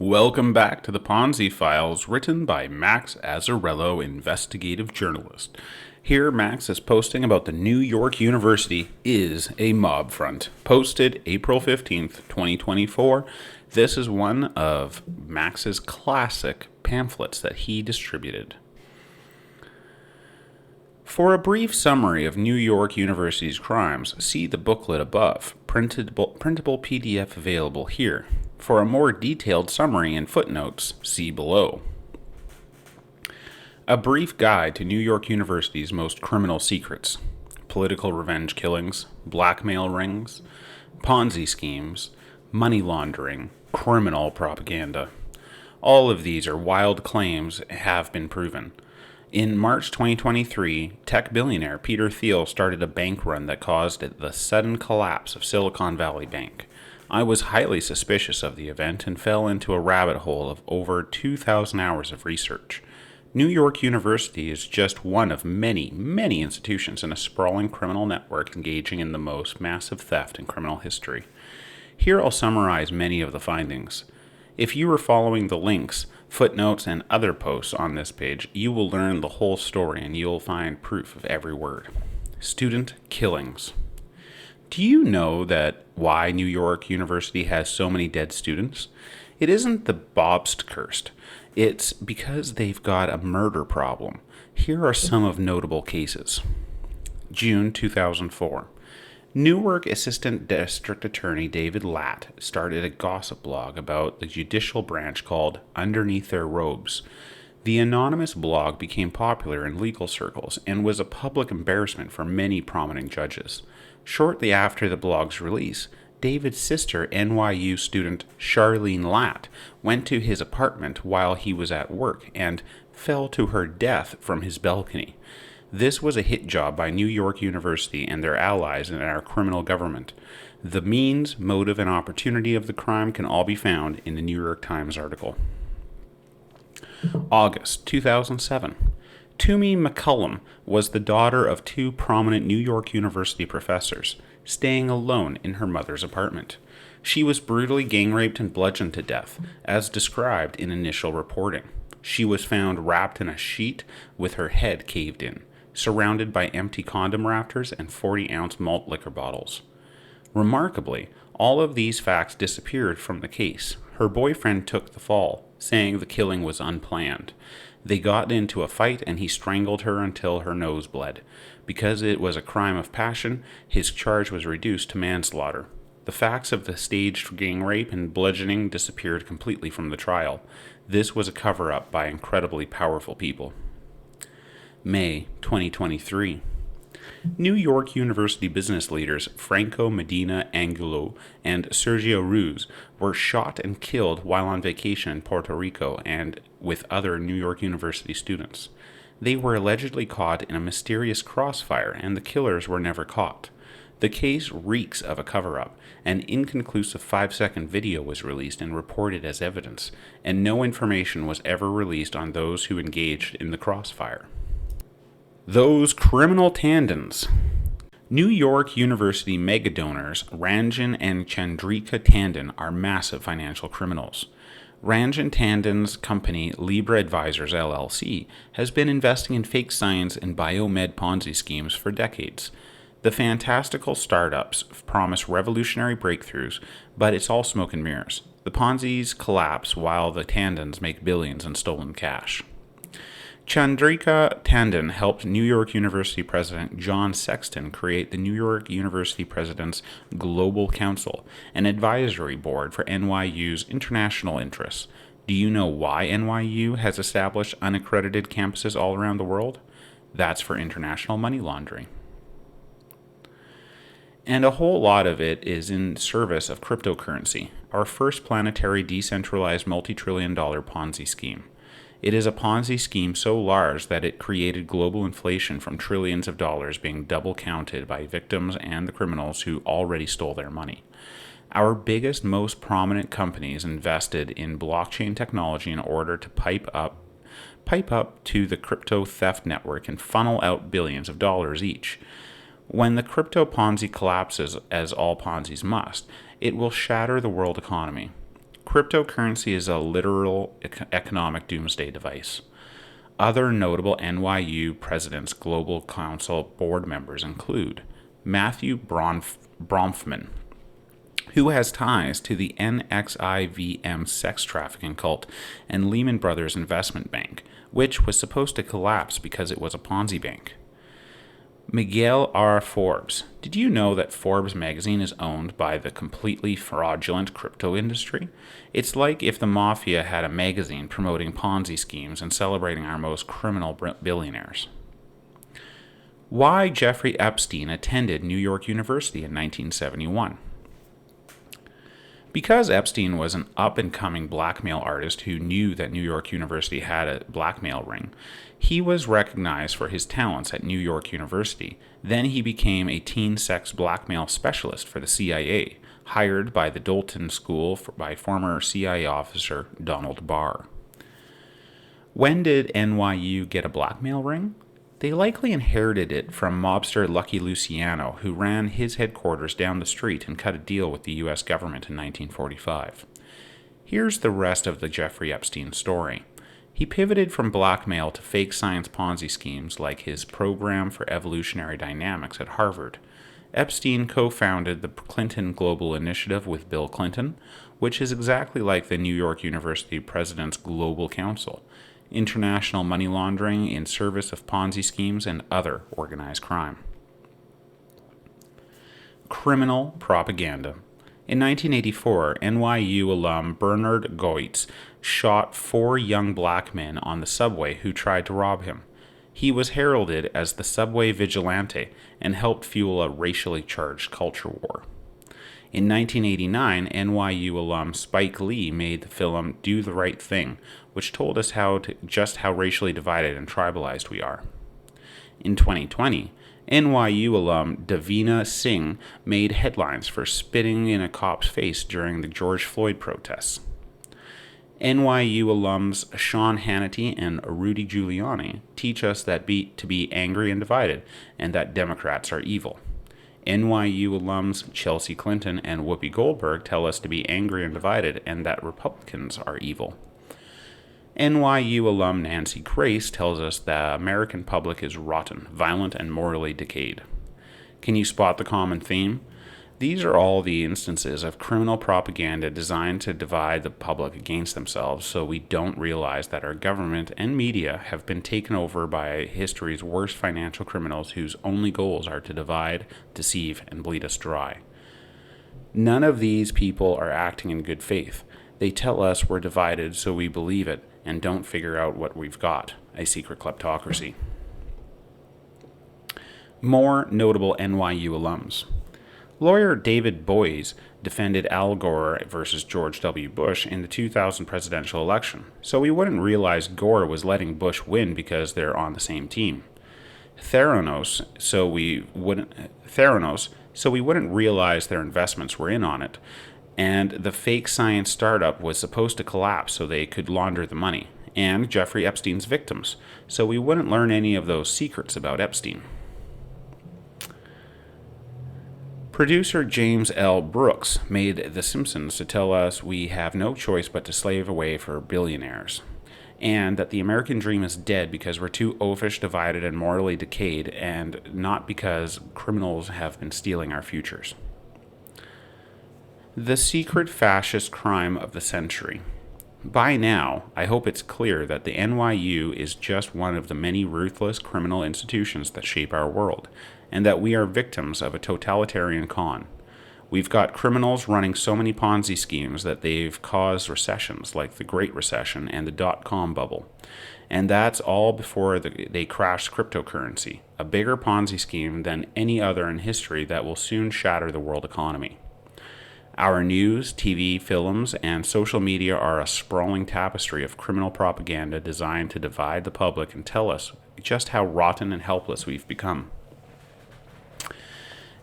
Welcome back to the Ponzi Files, written by Max Azzarello, investigative journalist. Here, Max is posting about the New York University is a mob front. Posted April 15th, 2024. This is one of Max's classic pamphlets that he distributed. For a brief summary of New York University's crimes, see the booklet above. Printable PDF available here. For a more detailed summary and footnotes, see below. A brief guide to New York University's most criminal secrets: political revenge killings, blackmail rings, Ponzi schemes, money laundering, criminal propaganda. All of these are wild claims have been proven. In March 2023, tech billionaire Peter Thiel started a bank run that caused the sudden collapse of Silicon Valley Bank. I was highly suspicious of the event and fell into a rabbit hole of over 2,000 hours of research. New York University is just one of many, many institutions in a sprawling criminal network engaging in the most massive theft in criminal history. Here I'll summarize many of the findings. If you are following the links, footnotes, and other posts on this page, you will learn the whole story and you'll find proof of every word. Student killings. Do you know that why New York University has so many dead students? It isn't the Bobst cursed. It's because they've got a murder problem. Here are some of notable cases. June 2004. Newark Assistant District Attorney David Latt started a gossip blog about the judicial branch called Underneath Their Robes. The anonymous blog became popular in legal circles and was a public embarrassment for many prominent judges. Shortly after the blog's release, David's sister, NYU student Charlene Latt, went to his apartment while he was at work and fell to her death from his balcony. This was a hit job by New York University and their allies in our criminal government. The means, motive, and opportunity of the crime can all be found in the New York Times article. August 2007. Toomey McCullum was the daughter of two prominent New York University professors, staying alone in her mother's apartment. She was brutally gang raped and bludgeoned to death, as described in initial reporting. She was found wrapped in a sheet with her head caved in, surrounded by empty condom rafters and 40-ounce malt liquor bottles. Remarkably, all of these facts disappeared from the case. Her boyfriend took the fall, saying the killing was unplanned. They got into a fight and he strangled her until her nose bled. Because it was a crime of passion, his charge was reduced to manslaughter. The facts of the staged gang rape and bludgeoning disappeared completely from the trial. This was a cover-up by incredibly powerful people. May 2023. New York University business leaders Franco Medina Angulo and Sergio Ruz were shot and killed while on vacation in Puerto Rico and with other New York University students. They were allegedly caught in a mysterious crossfire, and the killers were never caught. The case reeks of a cover-up. An inconclusive 5-second video was released and reported as evidence, and no information was ever released on those who engaged in the crossfire. Those criminal tandons. New York University megadonors Ranjan and Chandrika Tandon are massive financial criminals. Ranjan Tandon's company, Libra Advisors LLC, has been investing in fake science and biomed Ponzi schemes for decades. The fantastical startups promise revolutionary breakthroughs, but it's all smoke and mirrors. The Ponzi's collapse while the Tandons make billions in stolen cash. Chandrika Tandon helped New York University President John Sexton create the New York University President's Global Council, an advisory board for NYU's international interests. Do you know why NYU has established unaccredited campuses all around the world? That's for international money laundering. And a whole lot of it is in service of cryptocurrency, our first planetary decentralized multi-trillion-dollar Ponzi scheme. It is a Ponzi scheme so large that it created global inflation from trillions of dollars being double counted by victims and the criminals who already stole their money. Our biggest, most prominent companies invested in blockchain technology in order to pipe up to the crypto theft network and funnel out billions of dollars each. When the crypto Ponzi collapses, as all Ponzis must, it will shatter the world economy. Cryptocurrency is a literal economic doomsday device. Other notable NYU President's Global Council board members include Matthew Bronfman, who has ties to the NXIVM sex trafficking cult and Lehman Brothers Investment Bank, which was supposed to collapse because it was a Ponzi bank. Miguel R. Forbes. Did you know that Forbes magazine is owned by the completely fraudulent crypto industry? It's like if the mafia had a magazine promoting Ponzi schemes and celebrating our most criminal billionaires. Why Jeffrey Epstein attended New York University in 1971. Because Epstein was an up-and-coming blackmail artist who knew that New York University had a blackmail ring, he was recognized for his talents at New York University. Then he became a teen sex blackmail specialist for the CIA, hired by the Dalton School by former CIA officer Donald Barr. When did NYU get a blackmail ring? They likely inherited it from mobster Lucky Luciano, who ran his headquarters down the street and cut a deal with the U.S. government in 1945. Here's the rest of the Jeffrey Epstein story. He pivoted from blackmail to fake science Ponzi schemes like his program for evolutionary dynamics at Harvard. Epstein co-founded the Clinton Global Initiative with Bill Clinton, which is exactly like the New York University President's Global Council. International money laundering in service of Ponzi schemes and other organized crime. Criminal propaganda. In 1984, NYU alum Bernard Goetz shot 4 young black men on the subway who tried to rob him. He was heralded as the subway vigilante and helped fuel a racially charged culture war. In 1989, NYU alum Spike Lee made the film Do the Right Thing, which told us just how racially divided and tribalized we are. In 2020, NYU alum Davina Singh made headlines for spitting in a cop's face during the George Floyd protests. NYU alums Sean Hannity and Rudy Giuliani teach us that to be angry and divided, and that Democrats are evil. NYU alums Chelsea Clinton and Whoopi Goldberg tell us to be angry and divided and that Republicans are evil. NYU alum Nancy Grace tells us the American public is rotten, violent, and morally decayed. Can you spot the common theme? These are all the instances of criminal propaganda designed to divide the public against themselves so we don't realize that our government and media have been taken over by history's worst financial criminals whose only goals are to divide, deceive, and bleed us dry. None of these people are acting in good faith. They tell us we're divided so we believe it and don't figure out what we've got, a secret kleptocracy. More notable NYU alums. Lawyer David Boies defended Al Gore versus George W. Bush in the 2000 presidential election, so we wouldn't realize Gore was letting Bush win because they're on the same team. Theranos, so we wouldn't realize their investments were in on it, and the fake science startup was supposed to collapse so they could launder the money, and Jeffrey Epstein's victims, so we wouldn't learn any of those secrets about Epstein. Producer James L. Brooks made The Simpsons to tell us we have no choice but to slave away for billionaires, and that the American dream is dead because we're too oafish, divided, and morally decayed, and not because criminals have been stealing our futures. The secret fascist crime of the century. By now, I hope it's clear that the NYU is just one of the many ruthless criminal institutions that shape our world, and that we are victims of a totalitarian con. We've got criminals running so many Ponzi schemes that they've caused recessions like the Great Recession and the dot-com bubble. And that's all before they crashed cryptocurrency, a bigger Ponzi scheme than any other in history that will soon shatter the world economy. Our news, TV, films, and social media are a sprawling tapestry of criminal propaganda designed to divide the public and tell us just how rotten and helpless we've become.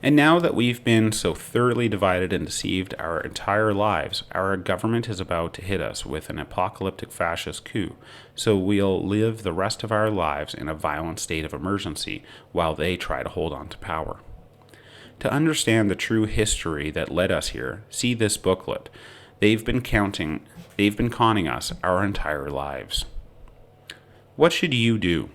And now that we've been so thoroughly divided and deceived our entire lives, our government is about to hit us with an apocalyptic fascist coup, so we'll live the rest of our lives in a violent state of emergency while they try to hold on to power. To understand the true history that led us here, see this booklet, They've been conning us our entire lives. What should you do?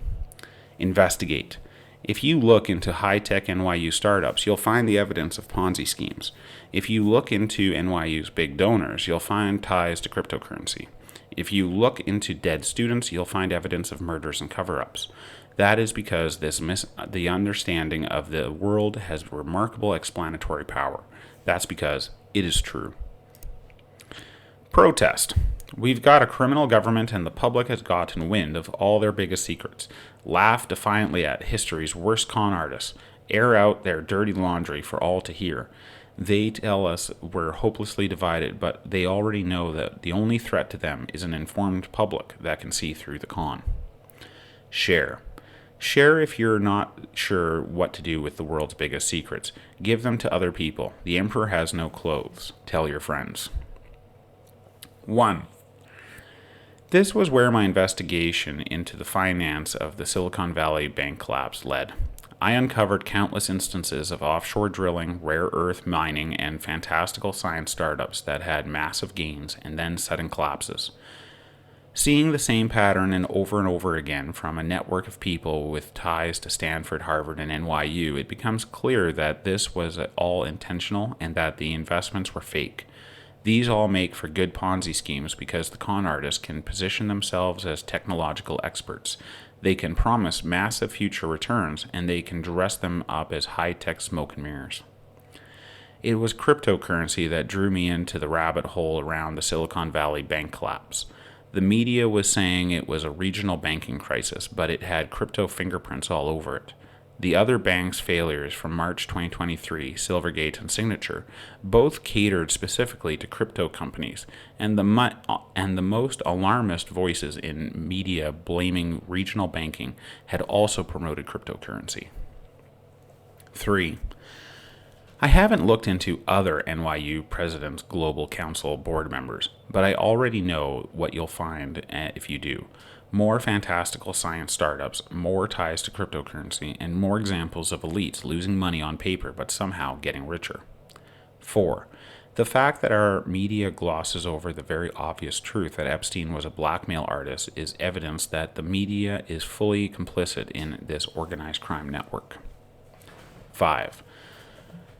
Investigate. If you look into high-tech NYU startups, you'll find the evidence of Ponzi schemes. If you look into NYU's big donors, you'll find ties to cryptocurrency. If you look into dead students, you'll find evidence of murders and cover-ups. That is because the understanding of the world has remarkable explanatory power. That's because it is true. Protest. We've got a criminal government and the public has gotten wind of all their biggest secrets. Laugh defiantly at history's worst con artists. Air out their dirty laundry for all to hear. They tell us we're hopelessly divided, but they already know that the only threat to them is an informed public that can see through the con. Share. Share if you're not sure what to do with the world's biggest secrets. Give them to other people. The emperor has no clothes. Tell your friends. 1. This was where my investigation into the finance of the Silicon Valley bank collapse led. I uncovered countless instances of offshore drilling, rare earth mining, and fantastical science startups that had massive gains and then sudden collapses. Seeing the same pattern and over again from a network of people with ties to Stanford, Harvard, and NYU, it becomes clear that this was all intentional and that the investments were fake. These all make for good Ponzi schemes because the con artists can position themselves as technological experts. They can promise massive future returns, and they can dress them up as high-tech smoke and mirrors. It was cryptocurrency that drew me into the rabbit hole around the Silicon Valley bank collapse. The media was saying it was a regional banking crisis, but it had crypto fingerprints all over it. The other banks' failures from March 2023, Silvergate and Signature, both catered specifically to crypto companies, and the most alarmist voices in media blaming regional banking had also promoted cryptocurrency. 3. I haven't looked into other NYU President's Global Council board members, but I already know what you'll find if you do. More fantastical science startups, more ties to cryptocurrency, and more examples of elites losing money on paper but somehow getting richer. 4. The fact that our media glosses over the very obvious truth that Epstein was a blackmail artist is evidence that the media is fully complicit in this organized crime network. 5.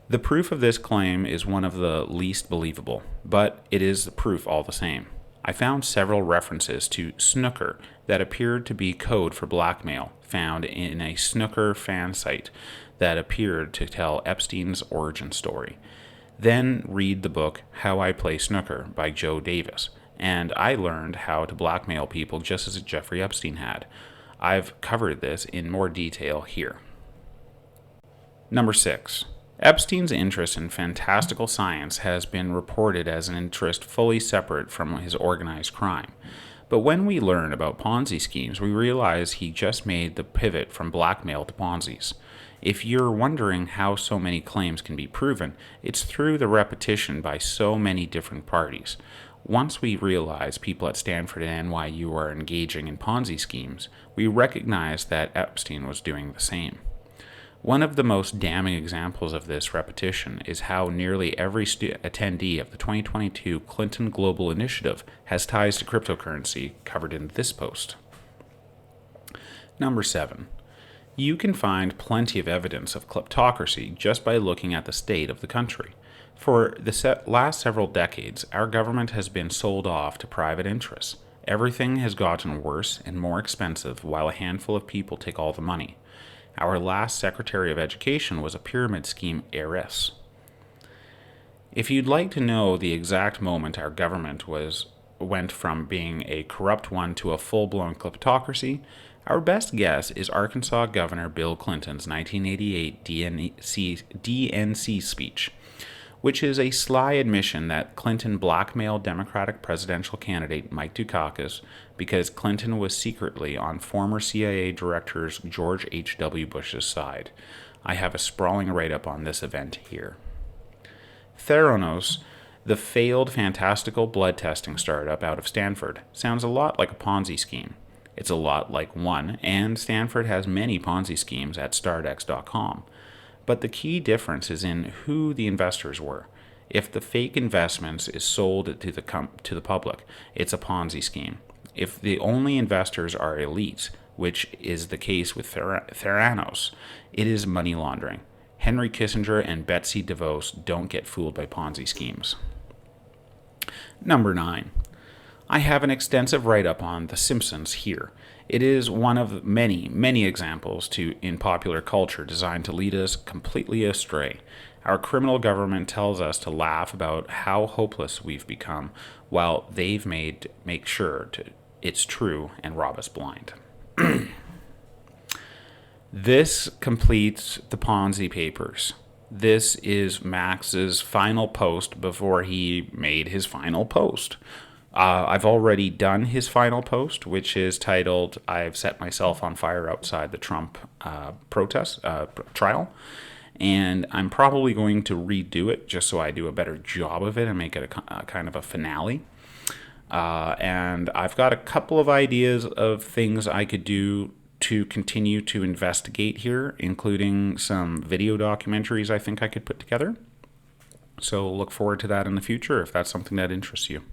The proof of this claim is one of the least believable, but it is the proof all the same. I found several references to snooker that appeared to be code for blackmail found in a snooker fan site that appeared to tell Epstein's origin story. Then read the book How I Play Snooker by Joe Davis, and I learned how to blackmail people just as Jeffrey Epstein had. I've covered this in more detail here. Number 6. Epstein's interest in fantastical science has been reported as an interest fully separate from his organized crime. But when we learn about Ponzi schemes, we realize he just made the pivot from blackmail to Ponzi's. If you're wondering how so many claims can be proven, it's through the repetition by so many different parties. Once we realize people at Stanford and NYU are engaging in Ponzi schemes, we recognize that Epstein was doing the same. One of the most damning examples of this repetition is how nearly every attendee of the 2022 Clinton Global Initiative has ties to cryptocurrency, covered in this post. Number 7. You can find plenty of evidence of kleptocracy just by looking at the state of the country. For the last several decades, our government has been sold off to private interests. Everything has gotten worse and more expensive while a handful of people take all the money. Our last Secretary of Education was a pyramid scheme heiress. If you'd like to know the exact moment our government went from being a corrupt one to a full-blown kleptocracy, our best guess is Arkansas Governor Bill Clinton's 1988 DNC speech, which is a sly admission that Clinton blackmailed Democratic presidential candidate Mike Dukakis because Clinton was secretly on former CIA Director George H.W. Bush's side. I have a sprawling write-up on this event here. Theranos, the failed fantastical blood testing startup out of Stanford, sounds a lot like a Ponzi scheme. It's a lot like one, and Stanford has many Ponzi schemes at stardex.com. But the key difference is in who the investors were. If the fake investments is sold to the public, it's a Ponzi scheme. If the only investors are elites, which is the case with Theranos, it is money laundering. Henry Kissinger and Betsy DeVos don't get fooled by Ponzi schemes. Number 9. I have an extensive write-up on The Simpsons here. It is one of many, many examples in popular culture designed to lead us completely astray. Our criminal government tells us to laugh about how hopeless we've become, while they've make sure it's true and rob us blind. This completes the Ponzi papers. This is Max's final post before he made his final post. I've already done his final post, which is titled, I've set myself on fire outside the Trump trial. And I'm probably going to redo it just so I do a better job of it and make it a kind of a finale. And I've got a couple of ideas of things I could do to continue to investigate here, including some video documentaries I think I could put together. So look forward to that in the future if that's something that interests you.